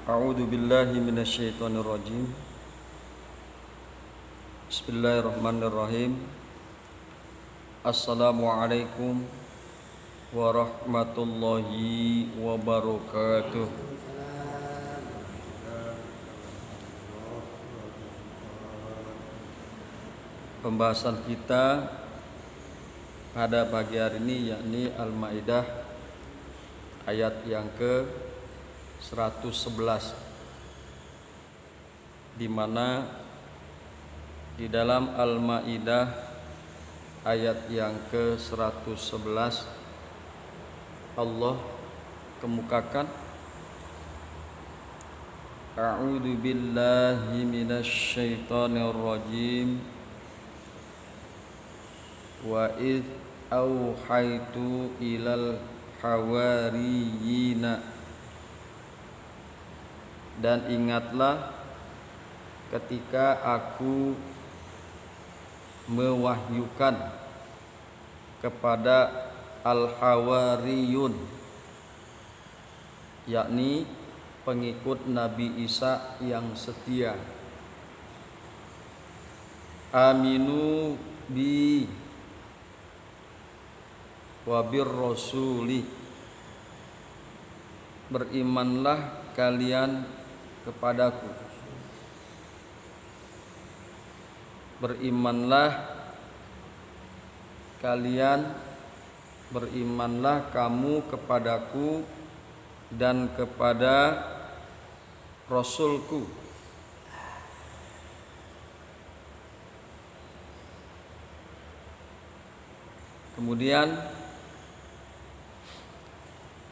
A'udzu billahi minasyaitonir rajim. Bismillahirrahmanirrahim. Assalamualaikum warahmatullahi wabarakatuh. Pembahasan kita pada pagi hari ini yakni Al-Maidah ayat yang ke 111, di mana di dalam Al-Maidah ayat yang ke 111 Allah kemukakan A'udzu billahi minasyaitonir rajim wa id auhaitu ilal hawariyina. Dan ingatlah ketika aku mewahyukan kepada al-hawariyun, yakni pengikut Nabi Isa yang setia, aminu bi wa bir rasuli, berimanlah kalian kepadaku, berimanlah kamu kepadaku dan kepada Rasulku. Kemudian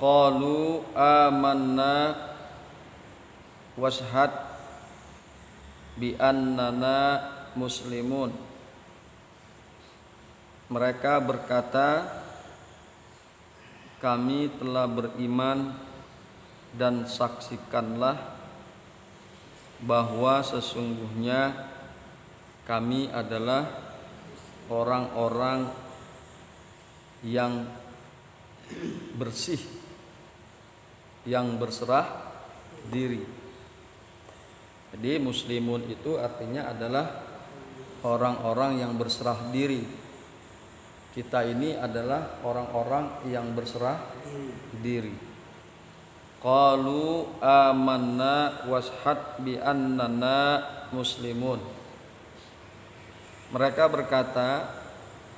qalu amanna washhad bi annana muslimun. Mereka berkata, kami telah beriman dan saksikanlah bahwa sesungguhnya kami adalah orang-orang yang bersih, yang berserah diri. Jadi muslimun itu artinya adalah orang-orang yang berserah diri. Kita ini adalah orang-orang yang berserah diri. Qalu amanna washhad bi annana muslimun. Mereka berkata,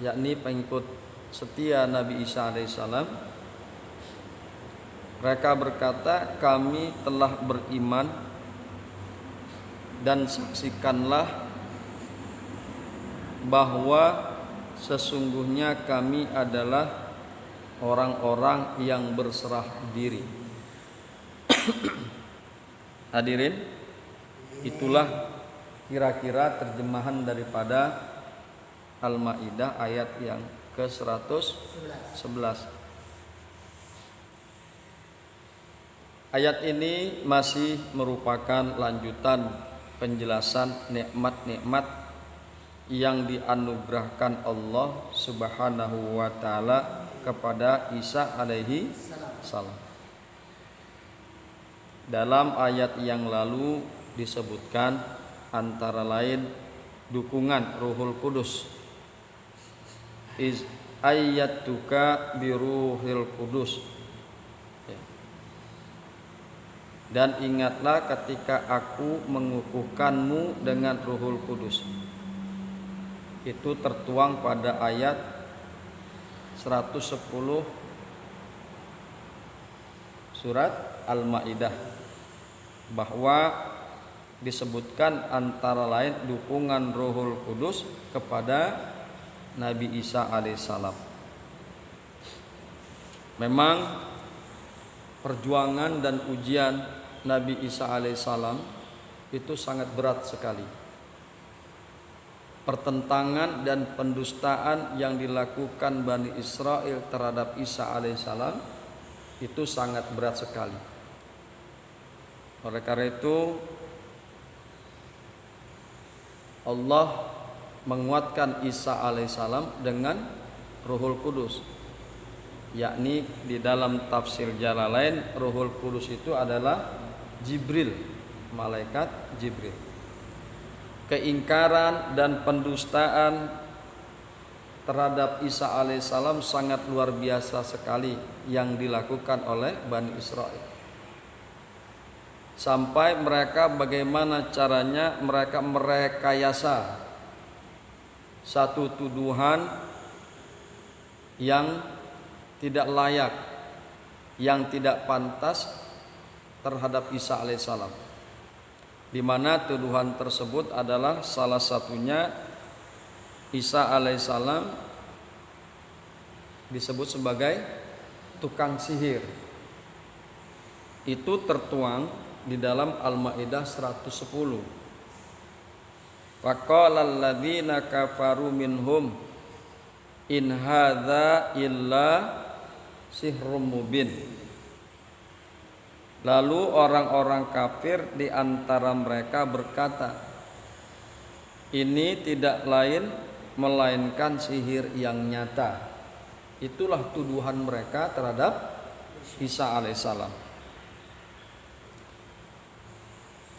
yakni pengikut setia Nabi Isa alaihissalam, mereka berkata, kami telah beriman dan saksikanlah bahwa sesungguhnya kami adalah orang-orang yang berserah diri. Hadirin, itulah kira-kira terjemahan daripada Al-Maidah ayat yang ke-111. Ayat ini masih merupakan lanjutan penjelasan nikmat-nikmat yang dianugerahkan Allah Subhanahu wa taala kepada Isa alaihi salam. Dalam ayat yang lalu disebutkan antara lain dukungan Ruhul Kudus. Iz ayyatuka biruhil kudus. Dan ingatlah ketika aku mengukuhkanmu dengan Ruhul Kudus. Itu tertuang pada ayat 110 surat Al-Maidah, bahwa disebutkan antara lain dukungan Ruhul Kudus kepada Nabi Isa alaihissalam. Memang perjuangan dan ujian Nabi Isa alaihissalam itu sangat berat sekali. Pertentangan dan pendustaan yang dilakukan Bani Israel terhadap Isa alaihissalam itu sangat berat sekali. Oleh karena itu Allah menguatkan Isa alaihissalam dengan Ruhul Kudus. yakni di dalam tafsir Jalalain Ruhul Kudus itu adalah Jibril, malaikat Jibril. Keingkaran dan pendustaan terhadap Isa alaihissalam sangat luar biasa sekali yang dilakukan oleh Bani Israil. Sampai mereka bagaimana caranya mereka merekayasa satu tuduhan yang tidak layak, yang tidak pantas terhadap Isa alaihissalam, di mana tuduhan tersebut adalah salah satunya Isa alaihissalam disebut sebagai tukang sihir. Itu tertuang di dalam Al-Maidah 110. Faqala alladzina kafaru minhum in hadza illa sihrum mubin. Lalu orang-orang kafir di antara mereka berkata, ini tidak lain melainkan sihir yang nyata. Itulah tuduhan mereka terhadap Isa alaihissalam.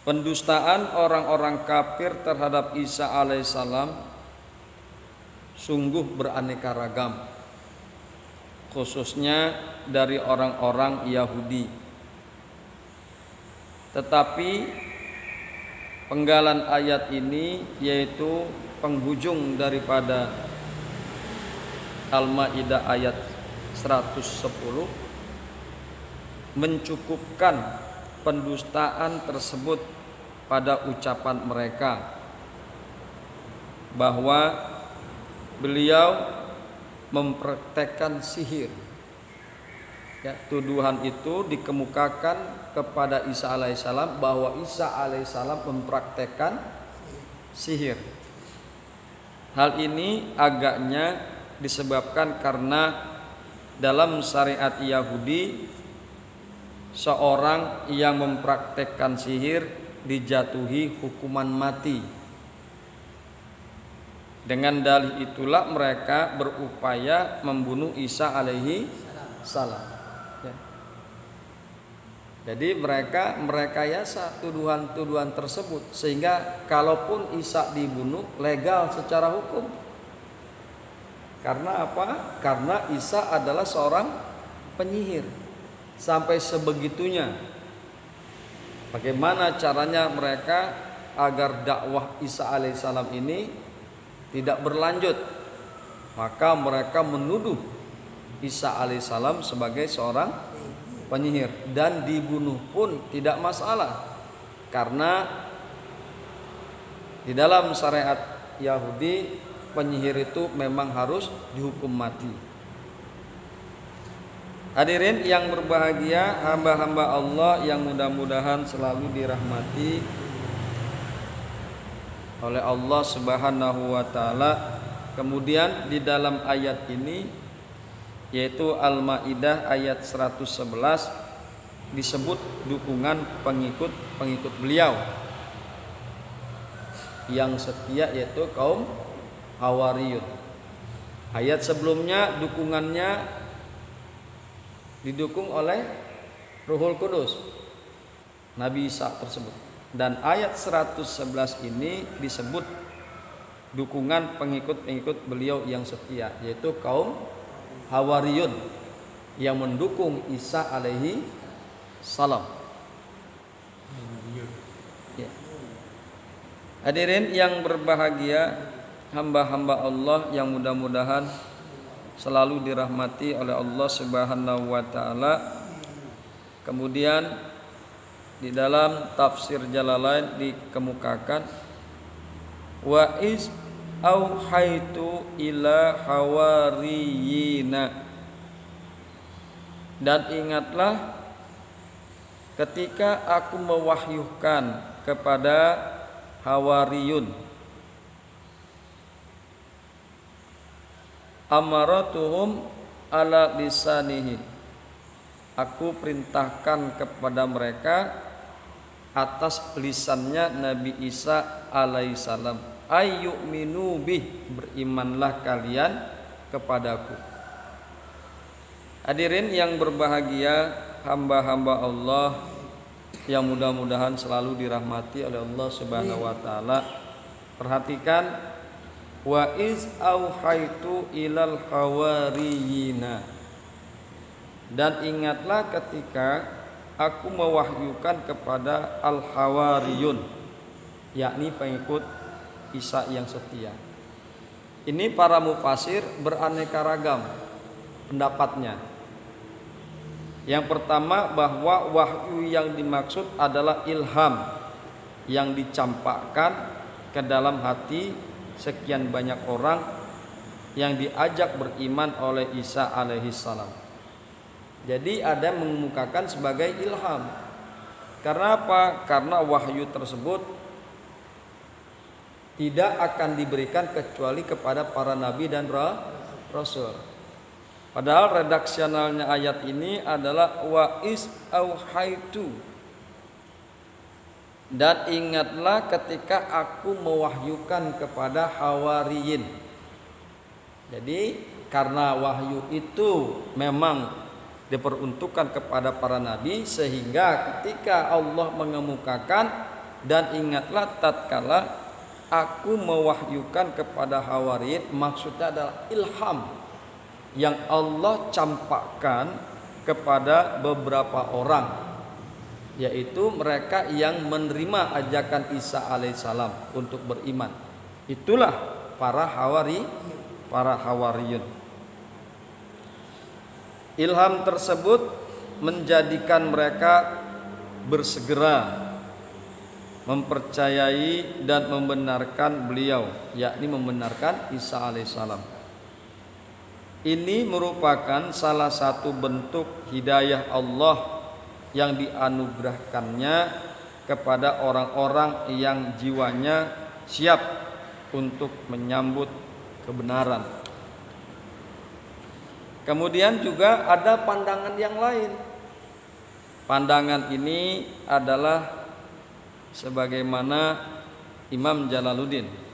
Pendustaan orang-orang kafir terhadap Isa alaihissalam sungguh beraneka ragam, khususnya dari orang-orang Yahudi. Tetapi penggalan ayat ini, yaitu penghujung daripada Al-Maidah ayat 110, mencukupkan pendustaan tersebut pada ucapan mereka bahwa beliau mempraktekkan sihir. Ya, tuduhan itu dikemukakan kepada Isa alaihissalam bahwa Isa alaihissalam mempraktekkan sihir. Hal ini agaknya disebabkan karena dalam syariat Yahudi seorang yang mempraktekkan sihir dijatuhi hukuman mati. Dengan dalih itulah mereka berupaya membunuh Isa alaihi salam. Jadi mereka merekayasa tuduhan-tuduhan tersebut sehingga kalaupun Isa dibunuh legal secara hukum. Karena apa? Karena Isa adalah seorang penyihir. Sampai sebegitunya. Bagaimana caranya mereka agar dakwah Isa alaihissalam ini tidak berlanjut? Maka mereka menuduh Isa alaihissalam sebagai seorang penyihir, dan dibunuh pun tidak masalah, karena di dalam syariat Yahudi penyihir itu memang harus dihukum mati. Hadirin yang berbahagia, hamba-hamba Allah yang mudah-mudahan selalu dirahmati oleh Allah Subhanahu wa taala. Kemudian di dalam ayat ini, yaitu Al-Maidah ayat 111, disebut dukungan pengikut beliau yang setia, yaitu kaum Hawariyun. Ayat sebelumnya dukungannya didukung oleh Ruhul Kudus, Nabi Isa tersebut. Dan ayat 111 ini disebut dukungan pengikut beliau yang setia, yaitu kaum Hawariyun yang mendukung Isa alaihi salam. Ya. Hadirin yang berbahagia, hamba-hamba Allah yang mudah-mudahan selalu dirahmati oleh Allah Subhanahu wa taala. Kemudian di dalam tafsir Jalalain dikemukakan wa is auhaitu ila hawariyina, dan ingatlah ketika aku mewahyukan kepada Hawariyun, amaratuhum ala lisanihi, aku perintahkan kepada mereka atas lisannya Nabi Isa alaihissalam, ayyuminu bih, berimanlah kalian kepadaku. Hadirin yang berbahagia, hamba-hamba Allah yang mudah-mudahan selalu dirahmati oleh Allah Subhanahu wa taala. Perhatikan, wa iz auhaitu ilal hawariyina, dan ingatlah ketika aku mewahyukan kepada al-hawariyun, yakni pengikut Isa yang setia. Ini para mufasir beraneka ragam pendapatnya. Yang pertama, bahwa wahyu yang dimaksud adalah ilham yang dicampakkan ke dalam hati sekian banyak orang yang diajak beriman oleh Isa alaihissalam. Jadi ada yang mengemukakan sebagai ilham. Karena apa? Karena wahyu tersebut tidak akan diberikan kecuali kepada para nabi dan rasul. Padahal redaksionalnya ayat ini adalah wa is auhaitu, dan ingatlah ketika aku mewahyukan kepada hawariyin. Jadi karena wahyu itu memang diperuntukkan kepada para nabi, sehingga ketika Allah mengemukakan dan ingatlah tatkala aku mewahyukan kepada hawariyin, maksudnya adalah ilham yang Allah campakkan kepada beberapa orang, yaitu mereka yang menerima ajakan Isa alaihissalam untuk beriman. Itulah para hawariyun. Ilham tersebut menjadikan mereka bersegera mempercayai dan membenarkan beliau, yakni membenarkan Isa alaihissalam. Ini merupakan salah satu bentuk hidayah Allah yang dianugerahkannya kepada orang-orang yang jiwanya siap untuk menyambut kebenaran. Kemudian juga ada pandangan yang lain. Pandangan ini adalah sebagaimana Imam Jalaluddin,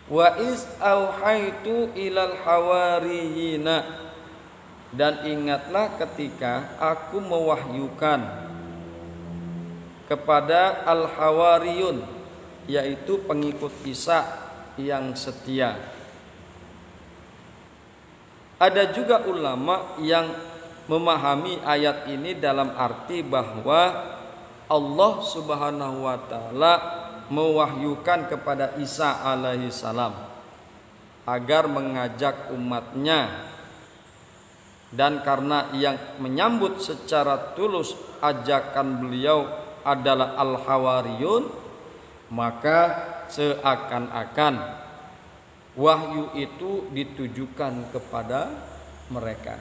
wa iz auhaitu ilal hawariyina, dan ingatlah ketika aku mewahyukan kepada al-hawariyun, yaitu pengikut Isa yang setia. Ada juga ulama yang memahami ayat ini dalam arti bahwa Allah Subhanahu wa taala mewahyukan kepada Isa alaihissalam agar mengajak umatnya, dan karena yang menyambut secara tulus ajakan beliau adalah al-hawariyun, maka seakan-akan wahyu itu ditujukan kepada mereka.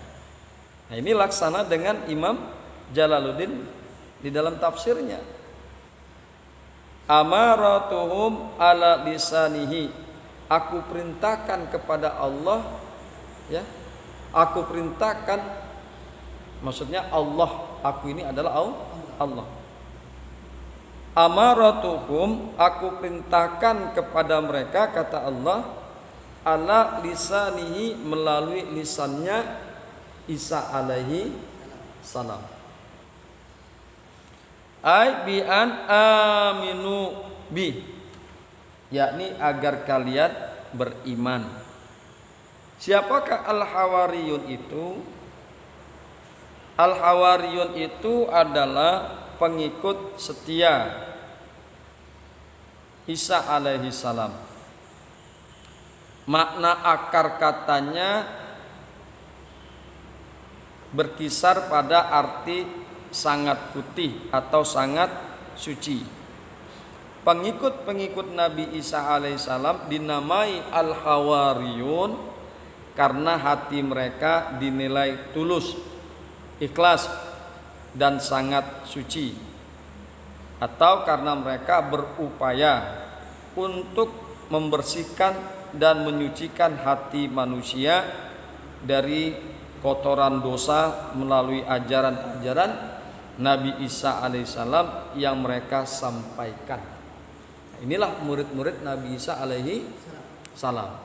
Nah, ini laksana dengan Imam Jalaluddin di dalam tafsirnya. Amaratuhum ala lisanihi, aku perintahkan kepada Allah, ya, aku perintahkan, maksudnya Allah, aku ini adalah Allah. Amaratuhum, aku perintahkan kepada mereka, kata Allah, ala lisanihi, melalui lisannya Isa alaihi salam. Ai bi an aminu bi, yakni agar kalian beriman. Siapakah al-hawariyun itu? Al-hawariyun itu adalah pengikut setia Isa alaihi salam. Makna akar katanya berkisar pada arti sangat putih atau sangat suci. Pengikut-pengikut Nabi Isa alaihissalam dinamai al-hawariyun karena hati mereka dinilai tulus, ikhlas, dan sangat suci, atau karena mereka berupaya untuk membersihkan dan menyucikan hati manusia dari kotoran dosa melalui ajaran-ajaran Nabi Isa alaihissalam yang mereka sampaikan. Inilah murid-murid Nabi Isa alaihi salam.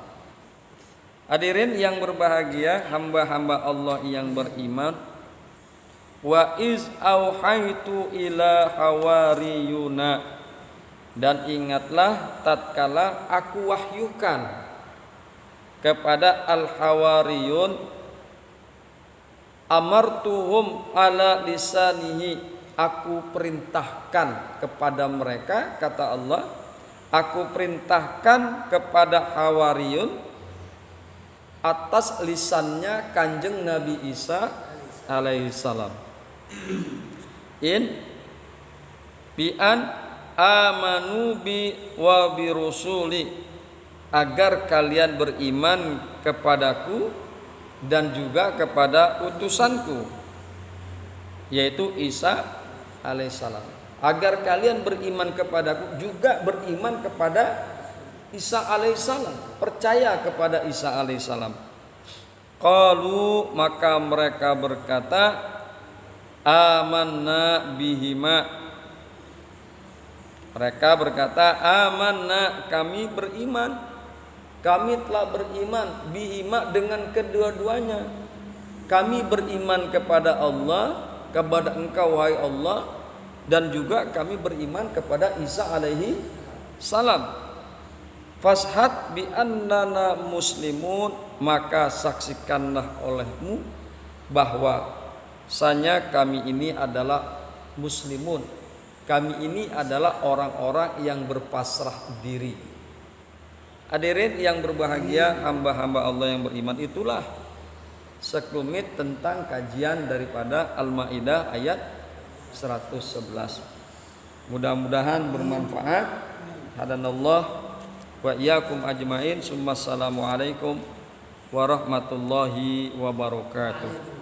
Hadirin yang berbahagia, hamba-hamba Allah yang beriman, Wa iz auhaitu ila hawariyuna, dan ingatlah tatkala aku wahyukan kepada al-hawariyun, amartuhum ala lisanihi, aku perintahkan kepada mereka, kata Allah, aku perintahkan kepada hawariyun atas lisannya Kanjeng Nabi Isa alaihissalam, bi an amanu bi wa bi rusuli, agar kalian beriman kepadaku dan juga kepada utusanku, yaitu Isa alaihissalam. Agar kalian beriman kepadaku juga beriman kepada Isa alaihissalam, percaya kepada Isa alaihissalam. Qalu, maka mereka berkata, amanna bihima, mereka berkata, amanna, kami beriman, kami telah beriman, bihima, dengan kedua-duanya. Kami beriman kepada Allah, kepada Engkau wahai Allah, dan juga kami beriman kepada Isa alaihi salam. Fashhad bi annana muslimun, maka saksikanlah olehmu bahwa sanya kami ini adalah muslimun, kami ini adalah orang-orang yang berpasrah diri. Hadirin yang berbahagia, hamba-hamba Allah yang beriman, itulah sekelumit tentang kajian daripada Al-Maidah ayat 111. Mudah-mudahan bermanfaat. Hadanallah wa iyyakum ajmain. Assalamualaikum warahmatullahi wabarakatuh.